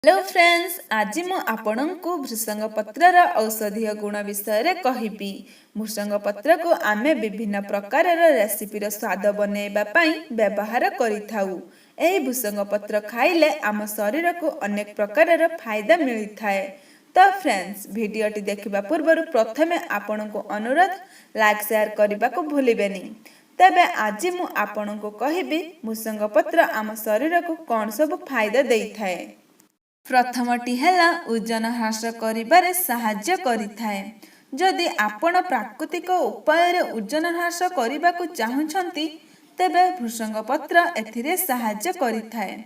Hello friends, आज मु आपणको भृषंग पत्रर औषधीय गुण विषय कहिबी। भृषंग पत्र को आमे विभिन्न प्रकार रेसिपीर स्वाद बनैबा पई व्यवहार करिथाउ। एही भृषंग पत्र खाइले आम शरीर को अनेक प्रकार फायदा मिलिथाए। तो फ्रेंड्स, वीडियोटी देखिबा पूर्व प्रथमे आपणको अनुरोध लाइक शेयर करबा को भूलिबेनी। तबे आज मु आपणको कहिबी भृषंग पत्र आम शरीर को कौन सब फायदा देइथाए। प्रथमटी है ओजन ह्रास करिबारे साहाय्य करिथाए। जदि आपण प्राकृतिक उपाय ओजन ह्रास करने को चाहुछंती तेबे भृषंग पत्र एथिरे साहाय्य करिथाए।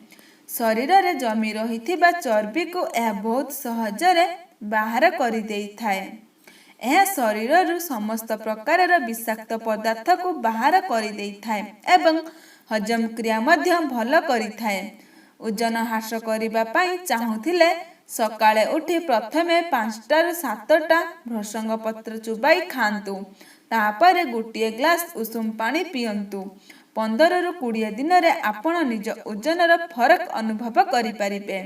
शरीर रे जमी रहिथिबा चर्बी को यह बहुत सहजरे बाहर करि देइथाए। यह शरीर समस्त प्रकार विषाक्त पदार्थ को बाहर करि देइथाए एवं हजम क्रिया मध्य भल करिथाए। ओजन ह्रास करने चाहूले सकाळे उठी प्रथमे 5 ରୁ 7टा भृषंग पत्र चुबाई खातु। तापर गोटे ग्लास उषुम पानी पियंतु। 15 ରୁ 20 दिन रे आपण निज ओजनर फरक अनुभव करिपारिबे।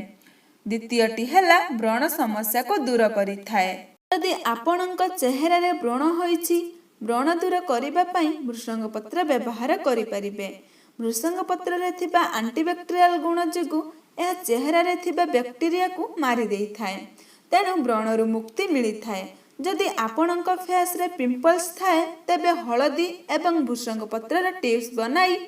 द्वितीयटी है व्रण समस्या को दूर करिथाए। यदि आपणक चेहरा रे व्रण होईछि, व्रण दूर करिबा पई भृषंग पत्र व्यवहार करिपारिबे। भृषंग पत्र रे थिबा एंटीबैक्टेरियल गुण जोगु यह चेहरा रे थिबा बैक्टेरिया को मारी देइथाए, तेणु व्रणरू मुक्ति मिलिथाए। जदि आपणक फेस रे पिंपल्स थाए तेबे हळदी एवं भृषंग पत्र रे टिप्स बनाई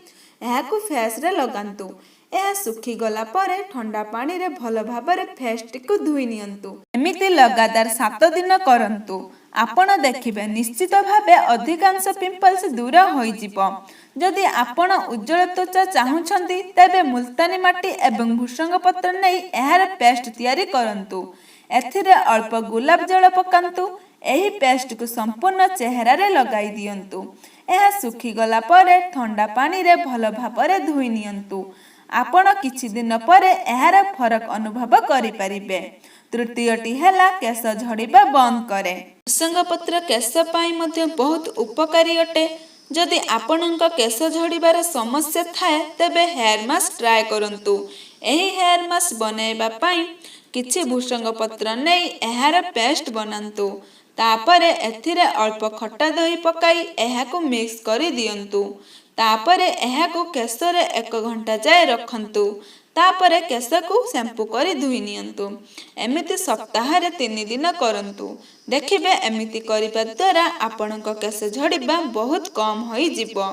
एहाकु फेस रे लगांतु। यह सुखी गला परे ठंडा पानी रे भल भाबरे फेस टिकु धुई नियंतु। एमिति लगातार 7 दिन करंतु। आपण देखिबे निश्चित भावे अधिकांश पिंपल्स दूर होई जिवो। जदि आपण उज्जवल त्वचा चाहुछंती तेबे मुल्तानी माटी एवं भृषंग पत्र नै एहार पेस्ट तैयारी करंतु। एथिरे अल्प गुलाब जल पकांतु। एही पेस्ट को संपूर्ण चेहरा रे लगाई दियंतु। एहा सुखी गला परे ठंडा पानी रे भल भाबरे धुई नियंतु। आपण किछि दिन परे एहार फरक अनुभव करि परिबे। तृतीयटी है केश झड़िबा बंद करे। भृषंग पत्र केश पाई मध्य बहुत उपकारी अटे। जदि आपणक केश झड़िबार समस्या थाए तेबे हेयर मास्क ट्राए करंतु। एही हेयर मास्क बनैबा पई किछि भृषंग पत्र नै एहार पेस्ट बनांतु। तापरे एथिरे अल्प खट्टा दही पकाई एहाको मिक्स करि दियंतु। तापरे एहाको केशरे 1 घंटा जाए रखंतु। तापरे केश को शैम्पू करी धुई नियंतु। एमिति सप्ताह रे 3 दिन करंतु। देखिबे एमिति करिबा द्वारा आपणक केश झड़िबा बहुत कम होई जिवो।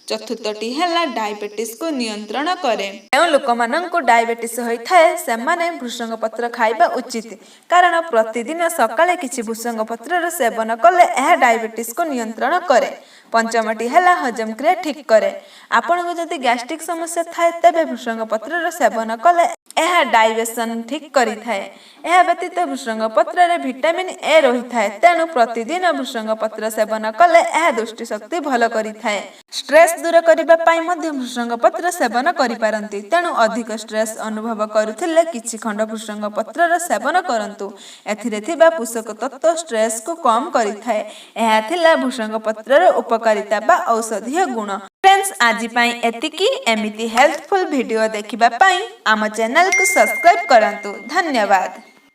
चतुर्थटी है डायबिटीज को नियंत्रण करे। जो लोक माननको डायबिटीज होइथाए सेमाने भृषंग पत्र खाइबा उचित, कारण प्रतिदिन सकाळे किछि भृषंग पत्रर सेवन कले यह डायबिटीज को नियंत्रण करे। पंचमटी है हजम क्रिया ठीक करे। आपनको जदि गैस्ट्रिक समस्या थाए तेबे भृषंग पत्रर सेवन कले यह डाइजेशन ठीक करिथाए। यह व्यतीत भृषंग पत्र रे विटामिन ए रहिथाए, तेणु प्रतिदिन भृषंग पत्र सेवन कले यह दृष्टि शक्ति भल करिथाए। स्ट्रेस दूर करिबा पाई मध्य भृषंग पत्र सेवन करि पारंती, तेणु अधिक स्ट्रेस अनुभव करुथिले किछि खंड भृषंग पत्रर सेवन करंतु। एथिरे थिबा पोषक तत्व स्ट्रेस को कम करिथाए। एहा थिला भृषंग पत्रर उपकारिता बा औषधीय गुण। फ्रेंड्स, आज पाई एतिकी। एमिति हेल्पफुल वीडियो देखिबा पाई आम चैनल को सब्सक्राइब करंतु। धन्यवाद।